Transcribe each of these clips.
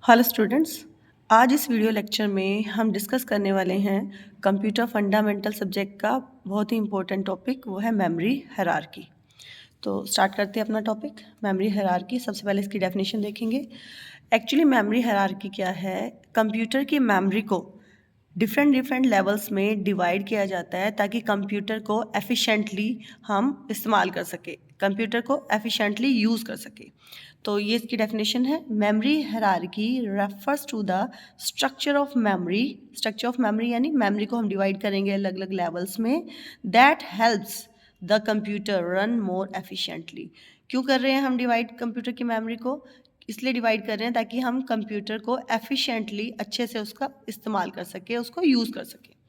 Hello students. आज इस video lecture में हम डिस्कस करने वाले हैं कंप्यूटर फंडामेंटल सब्जेक्ट का बहुत ही इम्पोर्टेंट टॉपिक, वो है मेमोरी हायरार्की। तो स्टार्ट करते हैं अपना टॉपिक मेमोरी हायरार्की। सबसे पहले इसकी डेफिनेशन देखेंगे। एक्चुअली मेमोरी हायरार्की क्या है? कंप्यूटर की मेमोरी को डिफरेंट लेवल्स में डिवाइड किया जाता है ताकि कंप्यूटर को एफिशिएंटली हम इस्तेमाल कर सके, कंप्यूटर को एफिशिएंटली यूज़ कर सके। तो ये इसकी डेफिनेशन है। Memory hierarchy refers to the structure of memory. Structure of memory यानी मेमोरी को हम डिवाइड करेंगे अलग अलग लेवल्स में, that helps the computer run more efficiently. क्यों कर रहे हैं हम डिवाइड कंप्यूटर की मेमोरी को? इसलिए डिवाइड कर रहे हैं ताकि हम कंप्यूटर को एफिशिएंटली अच्छे से उसका इस्तेमाल कर सके, उसको यूज़ कर सके।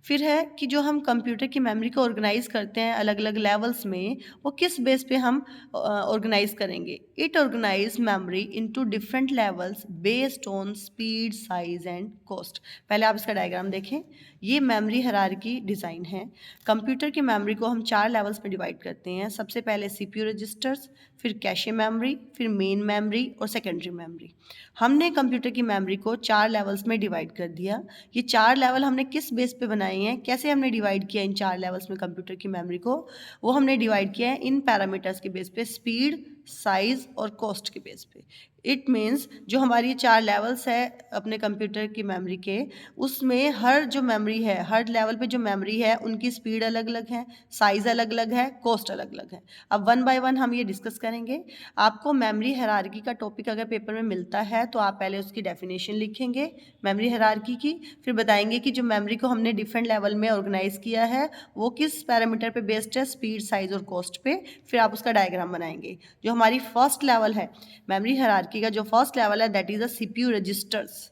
फिर है कि जो हम कंप्यूटर की मेमोरी को ऑर्गेनाइज करते हैं अलग अलग लेवल्स में, वो किस बेस पे हम ऑर्गेनाइज करेंगे? It organize memory into different levels based on speed, size and cost. पहले आप इसका डायग्राम देखें। ये मेमोरी हायरार्की डिज़ाइन है। कंप्यूटर की मेमोरी को हम 4 लेवल्स में डिवाइड करते हैं। सबसे पहले सीपीयू रजिस्टर्स, फिर कैशे मेमोरी, फिर मेन मेमोरी और सेकेंडरी मेमोरी। हमने कंप्यूटर की मेमोरी को 4 लेवल्स में डिवाइड कर दिया। ये 4 लेवल हमने किस बेस पे बनाए हैं, कैसे हमने डिवाइड किया इन 4 लेवल्स में कंप्यूटर की मेमोरी को? वो हमने डिवाइड किया है इन पैरामीटर्स के बेस पे, स्पीड, साइज और कॉस्ट के बेस पे। इट मीन्स जो हमारी 4 लेवल्स है अपने कंप्यूटर की मेमोरी के, उसमें हर जो मेमोरी है, हर लेवल पे जो मेमोरी है, उनकी स्पीड अलग अलग है, साइज़ अलग अलग है, कॉस्ट अलग अलग है। अब वन बाय वन हम ये डिस्कस करेंगे। आपको मेमोरी हायरार्की का टॉपिक अगर पेपर में मिलता है तो आप पहले उसकी डेफिनेशन लिखेंगे मेमोरी हायरार्की की, फिर बताएंगे कि जो मेमोरी को हमने डिफरेंट लेवल में ऑर्गेनाइज किया है वो किस पैरामीटर पे बेस्ड है, स्पीड, साइज और कॉस्ट पे। फिर आप उसका डायग्राम बनाएंगे। जो हमारी फर्स्ट लेवल है मेमोरी हायरार्की का, जो फर्स्ट लेवल है that is a CPU registers.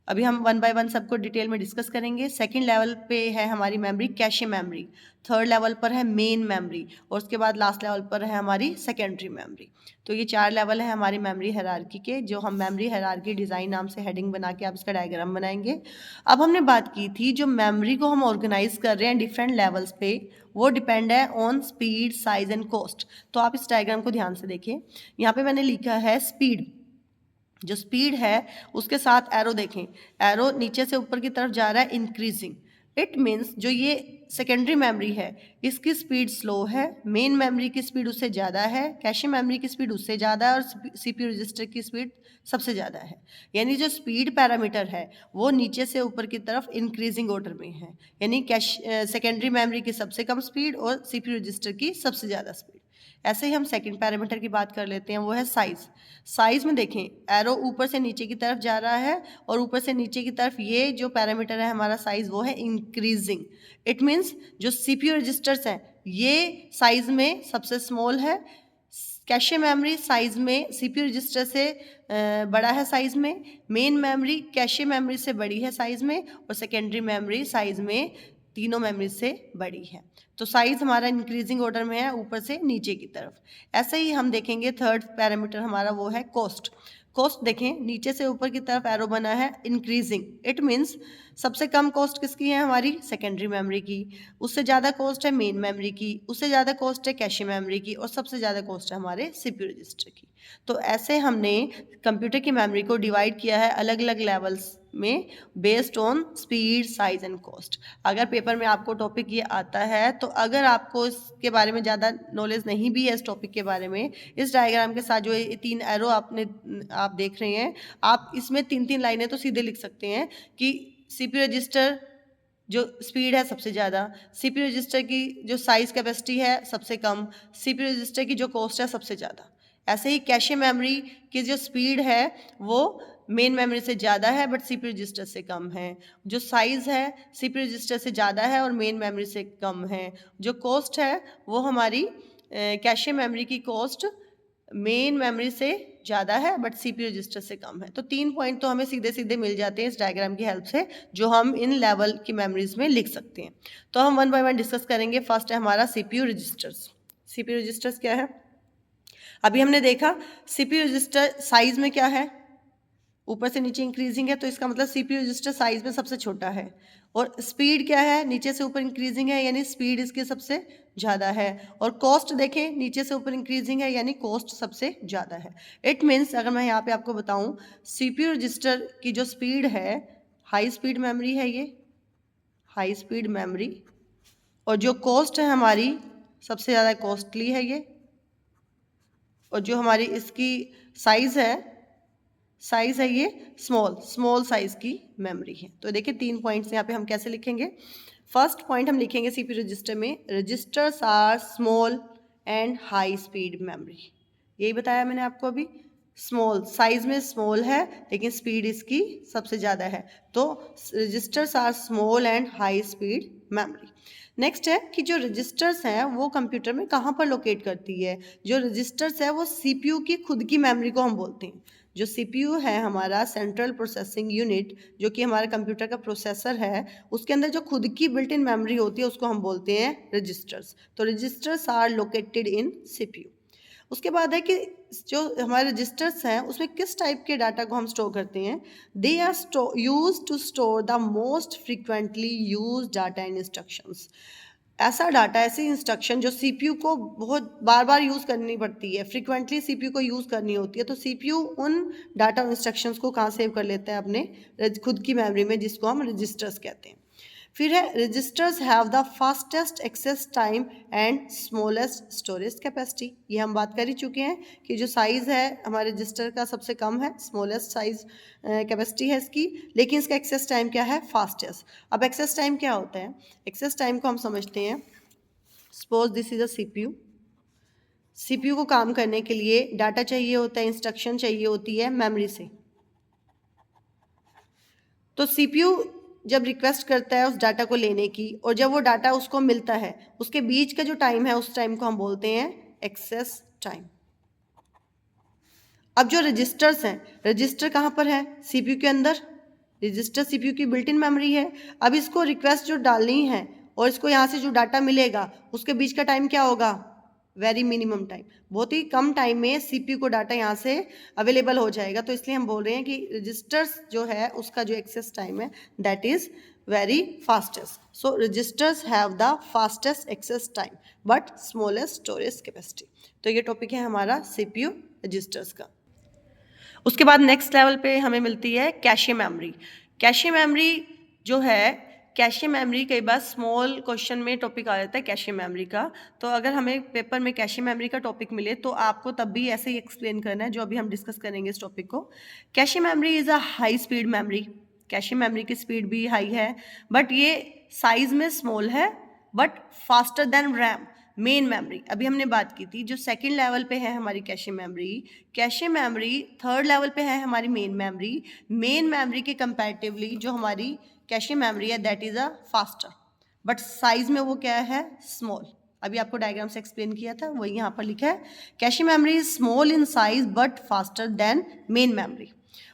अभी हम वन बाय वन सबको डिटेल में डिस्कस करेंगे। सेकंड लेवल पे है हमारी memory cache memory, third level पर है मेन मेमोरी और उसके बाद लास्ट लेवल पर है हमारी सेकेंडरी मेमोरी। तो ये 4 लेवल है हमारी मेमोरी हायरार्की के, जो हम मेमोरी हायरार्की डिज़ाइन नाम से हेडिंग बना के आप इसका डायग्राम बनाएंगे। अब हमने बात की थी जो मेमोरी को हम ऑर्गेनाइज कर रहे हैं डिफरेंट लेवल्स पे, वो डिपेंड है on speed, size and cost. तो आप इस डायग्राम को ध्यान से देखिए। यहाँ पे मैंने लिखा है स्पीड। जो स्पीड है उसके साथ एरो देखें, एरो नीचे से ऊपर की तरफ जा रहा है, इंक्रीजिंग। इट मीन्स जो ये सेकेंडरी मेमोरी है इसकी स्पीड स्लो है, मेन मेमोरी की स्पीड उससे ज़्यादा है, कैशे मेमोरी की स्पीड उससे ज़्यादा है और सीपीयू रजिस्टर की स्पीड सबसे ज़्यादा है। यानी जो स्पीड पैरामीटर है वो नीचे से ऊपर की तरफ इंक्रीजिंग ऑर्डर में है। यानी सेकेंडरी मेमोरी की सबसे कम स्पीड और सीपीयू रजिस्टर की सबसे ज़्यादा स्पीड। ऐसे ही हम सेकंड पैरामीटर की बात कर लेते हैं, वो है साइज़। साइज़ में देखें, एरो ऊपर से नीचे की तरफ जा रहा है और ऊपर से नीचे की तरफ ये जो पैरामीटर है हमारा साइज़, वो है इंक्रीजिंग। इट मीन्स जो सीपीयू रजिस्टर्स हैं ये साइज़ में सबसे स्मॉल है। कैशे मेमोरी साइज़ में सीपीयू रजिस्टर से बड़ा है साइज़ में, मेन मेमोरी कैशे मेमोरी से बड़ी है साइज़ में और सेकेंडरी मेमोरी साइज़ में तीनों मेमोरी से बड़ी है। तो साइज़ हमारा इंक्रीजिंग ऑर्डर में है ऊपर से नीचे की तरफ। ऐसे ही हम देखेंगे थर्ड पैरामीटर हमारा वो है कॉस्ट। कॉस्ट देखें, नीचे से ऊपर की तरफ एरो बना है इंक्रीजिंग। इट मीन्स सबसे कम कॉस्ट किसकी है? हमारी सेकेंडरी मेमोरी की। उससे ज़्यादा कॉस्ट है मेन मेमोरी की, उससे ज़्यादा कॉस्ट है कैशे मेमोरी की और सबसे ज़्यादा कॉस्ट है हमारे सीपीयू रजिस्टर की। तो ऐसे हमने कंप्यूटर की मेमोरी को डिवाइड किया है अलग अलग लेवल्स में based on speed, size and cost. अगर पेपर में आपको टॉपिक ये आता है तो अगर आपको इसके बारे में ज़्यादा नॉलेज नहीं भी है इस टॉपिक के बारे में, इस डायग्राम के साथ जो ये 3 एरो आप देख रहे हैं, आप इसमें 3-3 लाइनें तो सीधे लिख सकते हैं कि सीपीयू रजिस्टर जो स्पीड है सबसे ज़्यादा, सीपीयू रजिस्टर की जो साइज़ कैपेसिटी है सबसे कम, सीपीयू रजिस्टर की जो कॉस्ट है सबसे ज़्यादा। ऐसे ही कैशे मेमोरी की जो स्पीड है वो मेन मेमोरी से ज़्यादा है बट सीपीयू रजिस्टर से कम है। जो साइज़ है सीपीयू रजिस्टर से ज़्यादा है और मेन मेमोरी से कम है। जो कॉस्ट है वो हमारी कैशे मेमोरी की कॉस्ट मेन मेमोरी से ज़्यादा है बट सीपीयू रजिस्टर से कम है। तो 3 पॉइंट तो हमें सीधे सीधे मिल जाते हैं इस डायग्राम की हेल्प से, जो हम इन लेवल की मेमोरीज में लिख सकते हैं। तो हम वन बाय वन डिस्कस करेंगे। फर्स्ट है हमारा सीपीयू रजिस्टर्स। सीपीयू रजिस्टर्स क्या है? अभी हमने देखा सीपीयू रजिस्टर साइज में क्या है, ऊपर से नीचे इंक्रीजिंग है, तो इसका मतलब सीपीयू रजिस्टर साइज में सबसे छोटा है। और स्पीड क्या है, नीचे से ऊपर इंक्रीजिंग है, यानी स्पीड इसके सबसे ज़्यादा है। और कॉस्ट देखें, नीचे से ऊपर इंक्रीजिंग है, यानी कॉस्ट सबसे ज़्यादा है। इट मीन्स अगर मैं यहाँ पे आपको बताऊँ, CPU रजिस्टर की जो स्पीड है, हाई स्पीड मेमोरी है ये, हाई स्पीड मेमोरी, और जो कॉस्ट है हमारी सबसे ज़्यादा कॉस्टली है ये, और जो हमारी इसकी साइज़ है ये स्मॉल साइज़ की मेमोरी है। तो देखिए 3 पॉइंट्स यहाँ पे हम कैसे लिखेंगे। फर्स्ट पॉइंट हम लिखेंगे CPU रजिस्टर में, registers are small and high speed memory. यही बताया मैंने आपको अभी, स्मॉल साइज में स्मॉल है लेकिन स्पीड इसकी सबसे ज़्यादा है, तो registers are small and high speed memory. Next है कि जो रजिस्टर्स हैं वो कंप्यूटर में कहाँ पर लोकेट करती है। जो रजिस्टर्स है वो CPU की खुद की मेमोरी को हम बोलते हैं। जो CPU है हमारा सेंट्रल प्रोसेसिंग यूनिट, जो कि हमारे कंप्यूटर का प्रोसेसर है, उसके अंदर जो खुद की बिल्ट इन मेमोरी होती है उसको हम बोलते हैं रजिस्टर्स। तो registers are located in CPU। उसके बाद है कि जो हमारे रजिस्टर्स हैं उसमें किस टाइप के डाटा को हम स्टोर करते हैं। They are use to store the most frequently use data and instructions. ऐसा डाटा, ऐसी इंस्ट्रक्शन जो CPU को बहुत बार बार यूज़ करनी पड़ती है, फ्रिक्वेंटली CPU को यूज़ करनी होती है, तो CPU उन डाटा इंस्ट्रक्शंस को कहाँ सेव कर लेता है, अपने खुद की मेमोरी में, जिसको हम रजिस्टर्स कहते हैं। फिर है registers have the fastest access time and smallest storage capacity. ये हम बात कर ही चुके हैं कि जो साइज़ है हमारे रजिस्टर का सबसे कम है, स्मॉलेस्ट साइज कैपेसिटी है इसकी, लेकिन इसका एक्सेस टाइम क्या है, फास्टेस्ट। अब एक्सेस टाइम क्या होता है, एक्सेस टाइम को हम समझते हैं। Suppose this is a CPU को काम करने के लिए डाटा चाहिए होता है, इंस्ट्रक्शन चाहिए होती है मेमोरी से। तो CPU जब रिक्वेस्ट करता है उस डाटा को लेने की, और जब वो डाटा उसको मिलता है, उसके बीच का जो टाइम है उस टाइम को हम बोलते हैं एक्सेस टाइम। अब जो रजिस्टर्स हैं, रजिस्टर कहाँ पर है, CPU के अंदर। रजिस्टर CPU की बिल्ट इन मेमोरी है। अब इसको रिक्वेस्ट जो डालनी है और इसको यहाँ से जो डाटा मिलेगा, उसके बीच का टाइम क्या होगा, वेरी मिनिमम टाइम। बहुत ही कम टाइम में CPU को डाटा यहाँ से अवेलेबल हो जाएगा। तो इसलिए हम बोल रहे हैं कि रजिस्टर्स जो है उसका जो एक्सेस टाइम है that is very fastest. So registers have the fastest access time but smallest storage capacity. तो ये टॉपिक है हमारा CPU रजिस्टर्स का। उसके बाद नेक्स्ट लेवल पे हमें मिलती है कैशे मेमोरी। कैशे मेमोरी जो है, कैशे मेमोरी कई बार स्मॉल क्वेश्चन में टॉपिक आ जाता है कैशे मेमोरी का। तो अगर हमें पेपर में कैशे मेमोरी का टॉपिक मिले तो आपको तब भी ऐसे ही एक्सप्लेन करना है जो अभी हम डिस्कस करेंगे इस टॉपिक को। Cache memory is a high speed memory. Cache memory की स्पीड भी हाई है, बट ये साइज में स्मॉल है, but faster then RAM, main memory. अभी हमने बात की थी जो सेकंड लेवल पे है हमारी कैशे मेमोरी थर्ड लेवल पे है हमारी मेन मेमोरी के कंपैरेटिवली जो हमारी कैशे मेमोरी है that is a faster, but size में वो क्या है, स्मॉल। अभी आपको डायग्राम से एक्सप्लेन किया था, वही यहाँ पर लिखा है, cache memory is small in size but faster than main memory.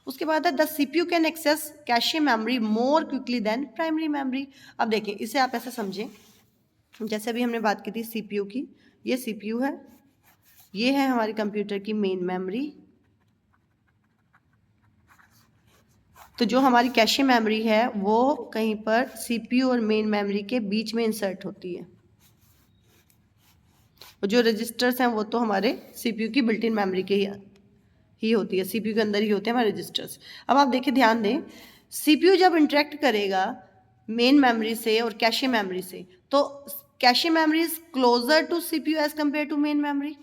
उसके बाद है the CPU can access cache memory more quickly than primary memory. अब देखिए इसे आप ऐसे समझें, जैसे अभी हमने बात की थी CPU की, ये CPU है, ये है हमारे कंप्यूटर की मेन मेमोरी। तो जो हमारी कैशे मेमोरी है वो कहीं पर CPU और मेन मेमोरी के बीच में इंसर्ट होती है, और जो रजिस्टर्स हैं वो तो हमारे CPU की बिल्ट इन मेमोरी के ही होती है, CPU के अंदर ही होते हैं हमारे रजिस्टर्स। अब आप देखिए, ध्यान दें, CPU जब इंटरेक्ट करेगा मेन मेमोरी से और कैशे मेमोरी से, तो cache memory is closer to CPU as compare to main memory.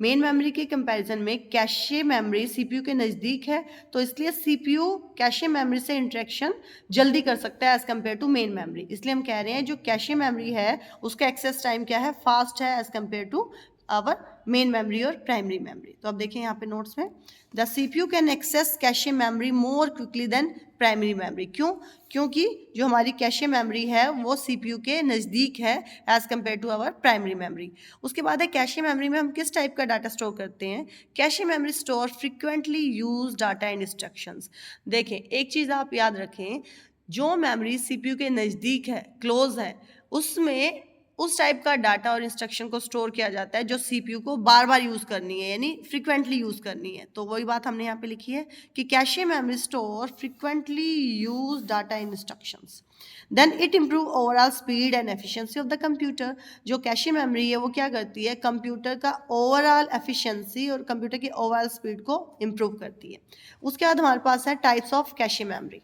Main memory के कंपैरिजन में कैशे मेमोरी CPU के नज़दीक है, तो इसलिए CPU कैशे मेमोरी से इंटरेक्शन जल्दी कर सकता है as compare to main memory. इसलिए हम कह रहे हैं जो कैशे मेमोरी है उसका एक्सेस टाइम क्या है, फास्ट है as compare to our main memory और प्राइमरी मेमोरी। तो अब देखें यहाँ पे नोट्स में, the CPU can access cache memory more quickly than primary memory. क्यों? क्योंकि जो हमारी कैशे मेमोरी है वो CPU के नज़दीक है as compare to our primary memory. उसके बाद है कैशे मेमोरी में हम किस टाइप का डाटा स्टोर करते हैं। Cache memory store frequently use data and instructions. देखें एक चीज़ आप याद रखें, जो मेमोरी CPU के नज़दीक है, क्लोज है, उसमें उस टाइप का डाटा और इंस्ट्रक्शन को स्टोर किया जाता है जो सीपीयू को बार बार यूज़ करनी है, यानी फ्रिक्वेंटली यूज़ करनी है। तो वही बात हमने यहाँ पे लिखी है कि cache memory store frequently use data in instructions, then it improve overall speed and efficiency of the computer. जो कैशे मेमोरी है वो क्या करती है, कंप्यूटर का ओवरऑल एफिशिएंसी और कंप्यूटर की ओवरऑल स्पीड को इम्प्रूव करती है। उसके बाद हमारे पास है types of cache memory.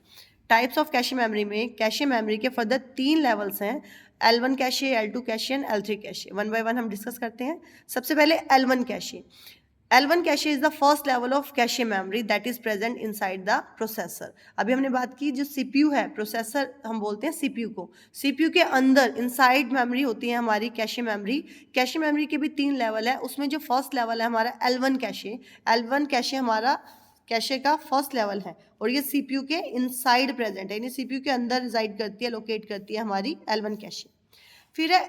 Types of cache memory में कैशे मेमोरी के फर्दर 3 लेवल्स हैं, L1 cache, L2 cache and L3 cache. One by one हम डिस्कस करते हैं। सबसे पहले L1 cache. L1 cache is the first level of cache memory that is present inside the processor. अभी हमने बात की जो सीपीयू है, प्रोसेसर हम बोलते हैं सीपीयू को, सीपीयू के अंदर इनसाइड मेमोरी होती है हमारी कैशे मेमोरी। कैशे मेमोरी के भी 3 लेवल है, उसमें जो फर्स्ट लेवल है हमारा L1 कैशे। L1 कैशे हमारा कैशे का फर्स्ट लेवल है और ये सीपीयू के इनसाइड प्रेजेंट है, यानी सीपीयू के अंदर रिजाइड करती है, लोकेट करती है हमारी L1 कैशे। फिर है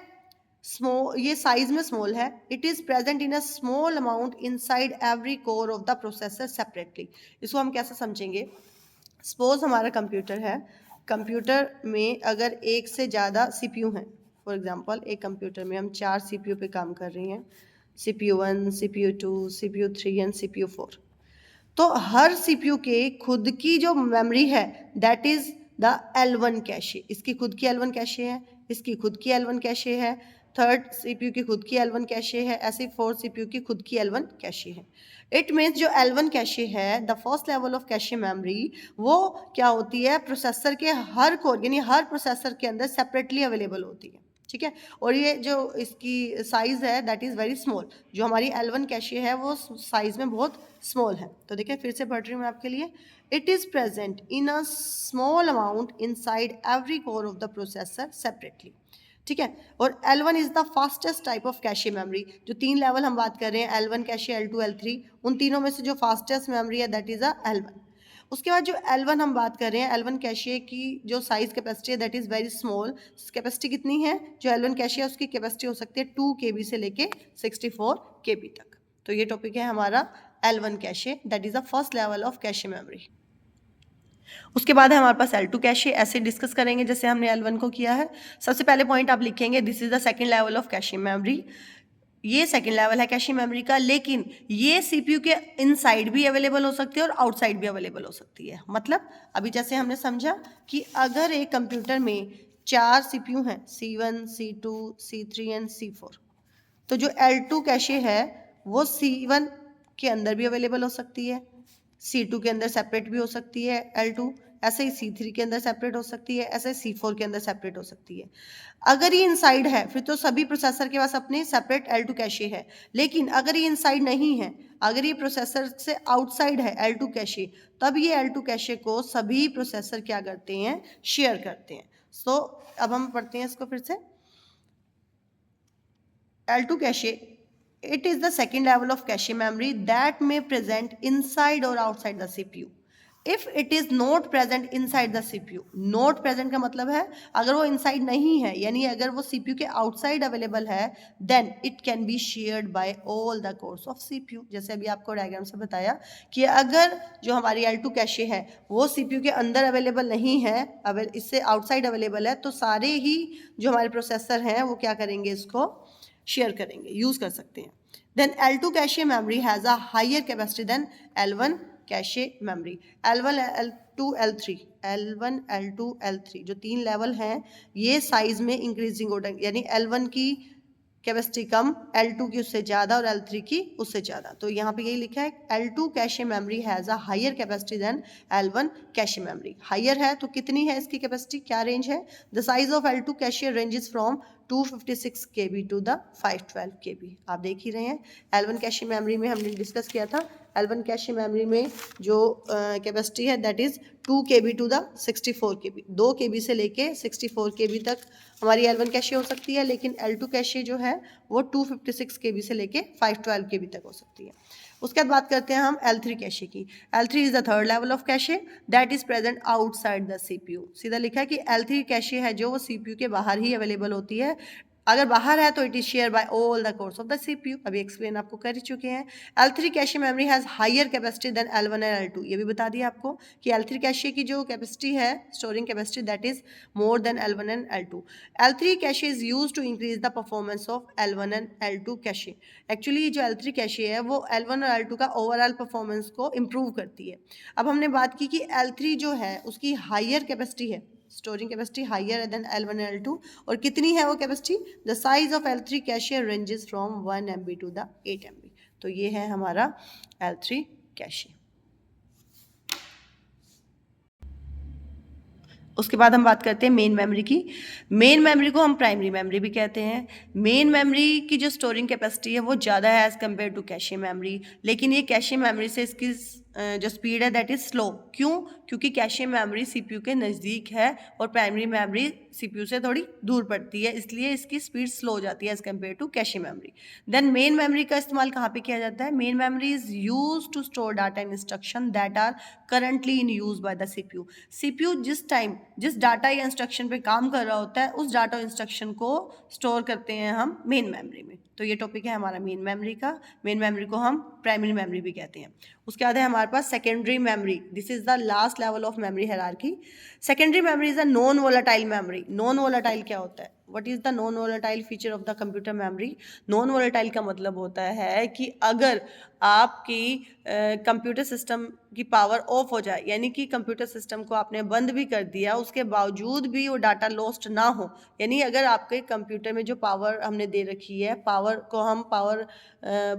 स्मॉल, ये साइज में स्मॉल है, it is present in a small amount inside every core of the processor separately. इसको हम कैसे समझेंगे, सपोज हमारा कंप्यूटर है, कंप्यूटर में अगर एक से ज़्यादा सीपीयू हैं, फॉर एग्जांपल एक कंप्यूटर में हम 4 सीपीयू पे काम कर रही हैं, CPU 1, CPU 2, CPU 3 and CPU 4। तो हर सीपीयू के खुद की जो मेमोरी है that is the L1 cache. इसकी खुद की L1 कैशे है, इसकी खुद की L1 कैशे है, थर्ड सीपीयू की खुद की L1 कैशे है, ऐसे फोर्थ सीपीयू की खुद की L1 कैशे है। इट मीन्स जो L1 कैशे है, the first level of cache memory, वो क्या होती है, प्रोसेसर के हर कोर यानी हर प्रोसेसर के अंदर सेपरेटली अवेलेबल होती है, ठीक है। और ये जो इसकी साइज़ है दैट इज़ वेरी स्मॉल, जो हमारी L1 कैशे है वो साइज़ में बहुत स्मॉल है। तो देखिए फिर से पढ़ रही हूँ मैं आपके लिए, it is present in a small amount inside every core of the processor separately, ठीक है। और L1 is the fastest type of cache memory. जो 3 लेवल हम बात कर रहे हैं, L1 कैशे, L2, L3, उन तीनों में से जो फास्टेस्ट मेमोरी है दैट इज़ अ L1। उसके बाद जो L1 हम बात कर रहे हैं, L1 कैशे की जो साइज़ कैपेसिटी है that is very small. Capacity कितनी है, जो L1 कैशे है उसकी कैपेसिटी हो सकती है 2 KB से लेके 64 KB तक। तो ये टॉपिक है हमारा L1 cache, that is the first level of cache memory. उसके बाद है हमारे पास L2 कैशे, ऐसे डिस्कस करेंगे जैसे हमने L1 को किया है। सबसे पहले पॉइंट आप लिखेंगे, this is the second level of cache memory. ये सेकंड लेवल है कैशे मेमोरी का, लेकिन ये सीपीयू के इनसाइड भी अवेलेबल हो सकती है और आउटसाइड भी अवेलेबल हो सकती है। मतलब अभी जैसे हमने समझा कि अगर एक कंप्यूटर में 4 सीपीयू हैं, C1, C2, C3 and C4, तो जो L2 कैशे है वो C1 के अंदर भी अवेलेबल हो सकती है, C2 के अंदर सेपरेट भी हो सकती है L2, ऐसे ही C3 के अंदर सेपरेट हो सकती है, ऐसे C4 के अंदर सेपरेट हो सकती है। अगर ये इनसाइड है फिर तो सभी प्रोसेसर के पास अपने सेपरेट L2 कैशे है, लेकिन अगर ये इनसाइड नहीं है, अगर ये प्रोसेसर से आउटसाइड है L2 कैशे, तब ये L2 कैशे को सभी प्रोसेसर क्या करते हैं, शेयर करते हैं। सो अब हम पढ़ते हैं इसको फिर से। L2 cache, it is the second level of cache memory that may present inside or outside the CPU. If it is not present inside the CPU, not present का मतलब है अगर वो inside नहीं है, यानी अगर वो CPU के outside available है, then it can be shared by all the cores of CPU. जैसे अभी आपको डायग्राम से बताया कि अगर जो हमारी L2 कैशे है वो CPU के अंदर अवेलेबल नहीं है, इससे outside अवेलेबल है, तो सारे ही जो हमारे प्रोसेसर हैं वो क्या करेंगे, इसको शेयर करेंगे, यूज कर सकते हैं। Then L2 cache memory has a higher capacity than L1 cache memory. L1, L2, L3, L1, L2, L3 जो 3 लेवल हैं, ये साइज में इंक्रीजिंग ऑर्डर, यानी L1 की कैपेसिटी कम, L2 की उससे ज़्यादा और L3 की उससे ज़्यादा। तो यहाँ पे यही लिखा है, L2 cache memory has a higher capacity than L1 cache memory. Higher है तो कितनी है इसकी कैपेसिटी, क्या रेंज है, the size of L2 cache ranges from 256 KB to the 512 KB। आप देख ही रहे हैं, L1 कैशे मेमोरी में हमने डिस्कस किया था, L1 कैशे मेमोरी में जो कैपेसिटी है that is 2 KB to the 64 KB, 2 KB से लेके 64 KB तक हमारी L1 कैशे हो सकती है, लेकिन L2 कैशे जो है वो 256 KB से लेके 512 KB तक हो सकती है। उसके बाद बात करते हैं हम L3 कैशे की। L3 is the third level of cache that is present outside the CPU। सीधा लिखा है कि L3 कैशे है जो वो CPU के बाहर ही अवेलेबल होती है, अगर बाहर है तो it is share by all the cores of the CPU, अभी एक्सप्लेन आपको कर ही चुके हैं। L3 cache memory has higher capacity than L1 and L2, ये भी बता दिया आपको कि L3 कैशे की जो कैपेसिटी है, storing capacity, that is more than L1 and L2। L3 cache is use to increase the performance of L1 and L2 cache. Actually जो L3 कैशे है वो L1 और L2 का ओवरऑल परफॉर्मेंस को improve करती है। अब हमने बात की कि L3 जो है उसकी हायर कैपेसिटी है, storing capacity higher than L1 and L2, और कितनी है वो capacity? The size of L3 cache ranges from 1 MB to the 8 MB। तो ये है हमारा L3 कैशे। उसके बाद हम बात करते हैं मेन मेमोरी की। मेन मेमोरी को हम प्राइमरी मेमोरी भी कहते हैं। मेन मेमोरी की जो स्टोरिंग कैपेसिटी है वो ज़्यादा है as compare to cache memory, लेकिन ये कैशे मेमोरी से इसकी जो स्पीड है दैट इज़ स्लो। क्यों? क्योंकि कैशे मेमोरी सीपीयू के नज़दीक है और प्राइमरी मेमोरी सीपीयू से थोड़ी दूर पड़ती है, इसलिए इसकी स्पीड स्लो हो जाती है as compare to cache memory. Then main memory का इस्तेमाल कहाँ पे किया जाता है? Main memory is use to store data and instruction that are currently in use by the CPU. CPU जिस डाटा या इंस्ट्रक्शन पे काम कर रहा होता है उस डाटा इंस्ट्रक्शन को स्टोर करते हैं हम मेन मेमोरी में। तो ये टॉपिक है हमारा मेन मेमोरी का। मेन मेमोरी को हम प्राइमरी मेमोरी भी कहते हैं। उसके बाद है हमारे पास secondary memory. This is the last level of memory hierarchy. Secondary memory is a non volatile memory. Non volatile क्या होता है? What is the non volatile feature of the computer memory? Non volatile का मतलब होता है कि अगर आपकी कंप्यूटर सिस्टम की पावर ऑफ हो जाए, यानी कि कंप्यूटर सिस्टम को आपने बंद भी कर दिया, उसके बावजूद भी वो डाटा लॉस्ट ना हो, यानी अगर आपके कंप्यूटर में जो पावर हमने दे रखी है, पावर को हम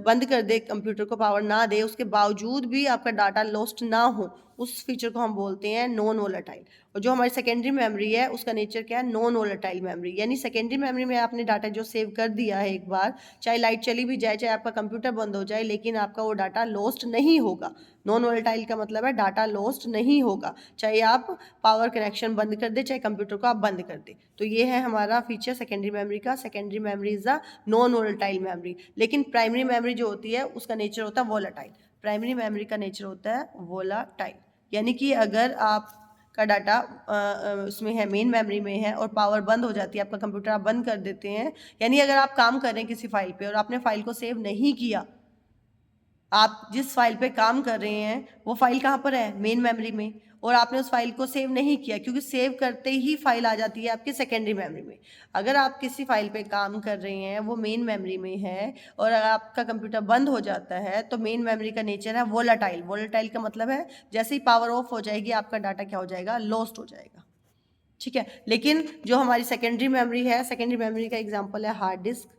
बंद कर दे, कंप्यूटर को पावर ना दे, उसके बावजूद भी आपका डाटा लॉस्ट ना हो, उस फीचर को हम बोलते हैं नॉन वोलेटाइल। और जो हमारी सेकेंडरी मेमोरी है उसका नेचर क्या है? Non volatile memory. यानी सेकेंडरी मेमोरी में आपने डाटा जो सेव कर दिया है एक बार, चाहे लाइट चली भी जाए, चाहे आपका कंप्यूटर बंद हो जाए, लेकिन आपका वो डाटा लॉस्ट नहीं होगा। नॉन वोलेटाइल का मतलब है डाटा लॉस्ट नहीं होगा, चाहे आप पावर कनेक्शन बंद कर दे, चाहे कंप्यूटर को आप बंद कर दे। तो ये है हमारा फीचर सेकेंडरी मेमोरी का। Secondary memory is a non volatile memory. लेकिन प्राइमरी मेमोरी जो होती है उसका नेचर होता है वोलेटाइल। प्राइमरी मेमोरी का नेचर होता है वोलाटाइल, यानी कि अगर आप का डाटा उसमें है, मेन मेमोरी में है, और पावर बंद हो जाती है, आपका कंप्यूटर आप बंद कर देते हैं, यानी अगर आप काम कर रहे हैं किसी फाइल पे और आपने फाइल को सेव नहीं किया, आप जिस फाइल पे काम कर रहे हैं वो फाइल कहाँ पर है? मेन मेमोरी में, और आपने उस फाइल को सेव नहीं किया, क्योंकि सेव करते ही फाइल आ जाती है आपकी सेकेंडरी मेमोरी में। अगर आप किसी फाइल पे काम कर रहे हैं, वो मेन मेमोरी में है, और अगर आपका कंप्यूटर बंद हो जाता है, तो मेन मेमोरी का नेचर है वोलेटाइल। वोलेटाइल का मतलब है जैसे ही पावर ऑफ हो जाएगी आपका डाटा क्या हो जाएगा? लॉस्ट हो जाएगा। ठीक है। लेकिन जो हमारी सेकेंडरी मेमोरी है, सेकेंडरी मेमोरी का एग्जाम्पल है हार्ड डिस्क।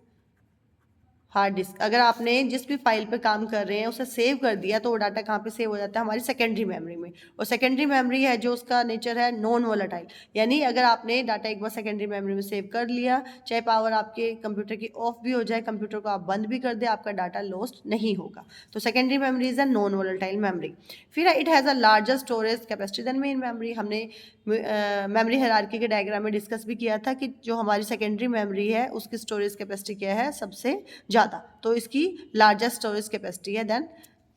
हार्ड डिस्क, अगर आपने जिस भी फाइल पे काम कर रहे हैं उसे सेव कर दिया, तो वो डाटा कहाँ पे सेव हो जाता है? हमारी सेकेंडरी मेमोरी में। और सेकेंडरी मेमोरी है जो उसका नेचर है नॉन वोलेटाइल, यानी अगर आपने डाटा एक बार सेकेंडरी मेमोरी में सेव कर लिया, चाहे पावर आपके कंप्यूटर की ऑफ भी हो जाए, कंप्यूटर को आप बंद भी कर दे, आपका डाटा लॉस्ट नहीं होगा। तो secondary memory is a non volatile memory. फिर it has a larger storage capacity than main memory. हमने मेमोरी हायरार्की के डायग्राम में डिस्कस भी किया था कि जो हमारी सेकेंडरी मेमोरी है उसकी स्टोरेज कैपेसिटी क्या है? सबसे ज़्यादा, तो इसकी लार्जेस्ट स्टोरेज कैपेसिटी है then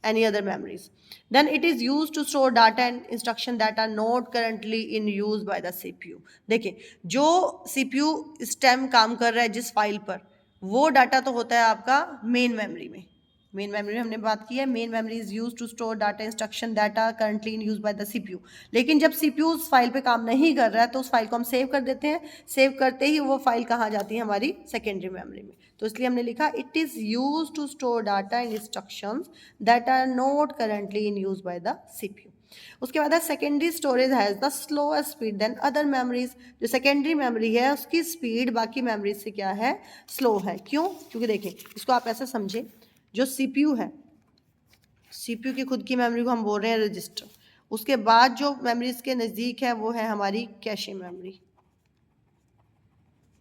any other memories. Then it is used to store data and instruction that are not currently in use by the CPU. देखिए, जो CPU इस टाइम काम कर रहा है जिस फाइल पर, वो डाटा तो होता है आपका मेन मेमोरी में। मेन मेमोरी हमने बात की है, main memory is use to store data instruction data currently in use by the CPU. लेकिन जब सीपीयू उस फाइल पे काम नहीं कर रहा है तो उस फाइल को हम सेव कर देते हैं, सेव करते ही वो फाइल कहाँ जाती है? हमारी सेकेंडरी मेमोरी में। तो इसलिए हमने लिखा it is use to store data and instructions that are not currently in use by the CPU. उसके बाद है secondary storage has the slower speed than other memories. जो सेकेंडरी मेमोरी है उसकी स्पीड बाकी मेमोरीज से क्या है? स्लो है। क्यों? क्योंकि देखिए, इसको आप ऐसे समझे, जो सीपीयू है, सीपीयू की खुद की मेमोरी को हम बोल रहे हैं रजिस्टर, उसके बाद जो मेमोरी इसके नज़दीक है वो है हमारी कैशे मेमोरी,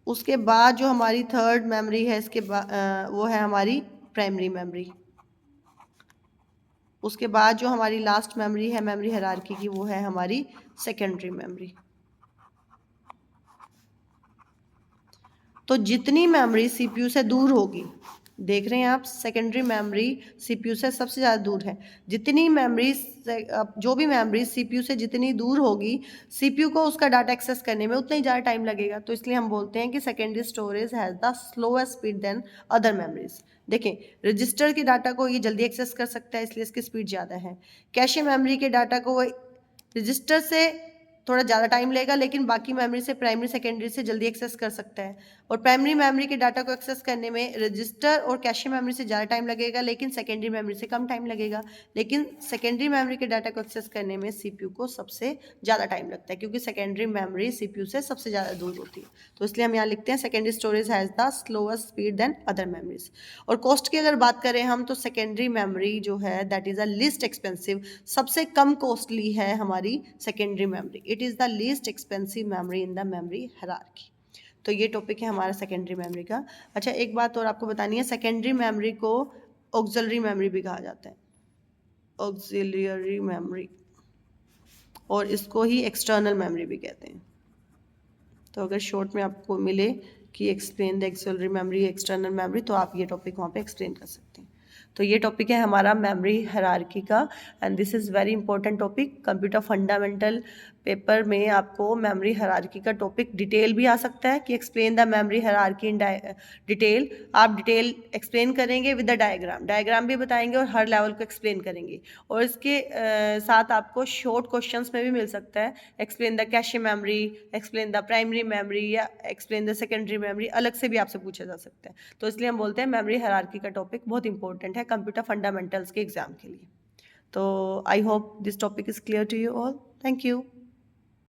उसके बाद जो हमारी थर्ड मेमोरी है इसके वो है हमारी प्राइमरी मेमोरी, उसके बाद जो हमारी लास्ट मेमोरी है मेमोरी हायरार्की की वो है हमारी सेकेंडरी मेमोरी। तो जितनी मेमोरी सीपीयू से दूर होगी देख रहे हैं आप, सेकेंडरी मेमोरी सीपीयू से सबसे ज़्यादा दूर है। जितनी मेमोरी जो भी मेमोरी सीपीयू से जितनी दूर होगी, सीपीयू को उसका डाटा एक्सेस करने में उतना ही ज़्यादा टाइम लगेगा। तो इसलिए हम बोलते हैं कि secondary storage has the slowest speed than other memories. देखें, रजिस्टर के डाटा को ये जल्दी एक्सेस कर सकता है, इसलिए इसकी स्पीड ज़्यादा है। कैशे मेमोरी के डाटा को वो रजिस्टर से थोड़ा ज़्यादा टाइम लेगा, लेकिन बाकी मेमोरी से, प्राइमरी सेकेंडरी से जल्दी एक्सेस कर सकता है। और प्राइमरी मेमोरी के डाटा को एक्सेस करने में रजिस्टर और कैशे मेमोरी से ज़्यादा टाइम लगेगा, लेकिन सेकेंडरी मेमोरी से कम टाइम लगेगा। लेकिन सेकेंडरी मेमोरी के डाटा को एक्सेस करने में सीपीयू को सबसे ज़्यादा टाइम लगता है, क्योंकि सेकेंडरी मेमोरी सीपीयू से सबसे ज़्यादा दूर होती है। तो इसलिए हम यहाँ लिखते हैं secondary storage has the slowest speed than other memories. और कॉस्ट की अगर बात करें हम, तो सेकेंडरी मेमोरी जो है that is the least expensive, सबसे कम कॉस्टली है हमारी secondary memory. It is the least expensive memory in the memory hierarchy. तो ये टॉपिक है हमारा सेकेंडरी मेमोरी का। अच्छा, एक बात और आपको बतानी है, सेकेंडरी मेमोरी को ऑक्सिलरी मेमोरी भी कहा जाता है, ऑक्सिलरी मेमोरी, और इसको ही एक्सटर्नल मेमोरी भी कहते हैं। तो अगर शॉर्ट में आपको मिले कि explain the axillary memory, external memory, तो आप ये टॉपिक वहाँ पे एक्सप्लेन कर सकते हैं। तो ये टॉपिक है हमारा मेमोरी हायरार्की का, and this is very important topic. Computer fundamental paper में आपको मेमोरी हायरार्की का टॉपिक डिटेल भी आ सकता है कि explain the memory hierarchy in detail. आप डिटेल एक्सप्लेन करेंगे विद द डायग्राम, डायग्राम भी बताएंगे और हर लेवल को एक्सप्लेन करेंगे। और इसके साथ आपको शॉर्ट क्वेश्चंस में भी मिल सकता है, explain the cache memory, explain the primary memory, या एक्सप्लेन द सेकेंडरी मेमोरी, अलग से भी आपसे पूछा जा सकता है। तो इसलिए हम बोलते हैं मेमोरी हायरार्की का टॉपिक बहुत इंपॉर्टेंट है कंप्यूटर फंडामेंटल्स के एग्जाम के लिए। तो I hope this topic is clear to you all. Thank you.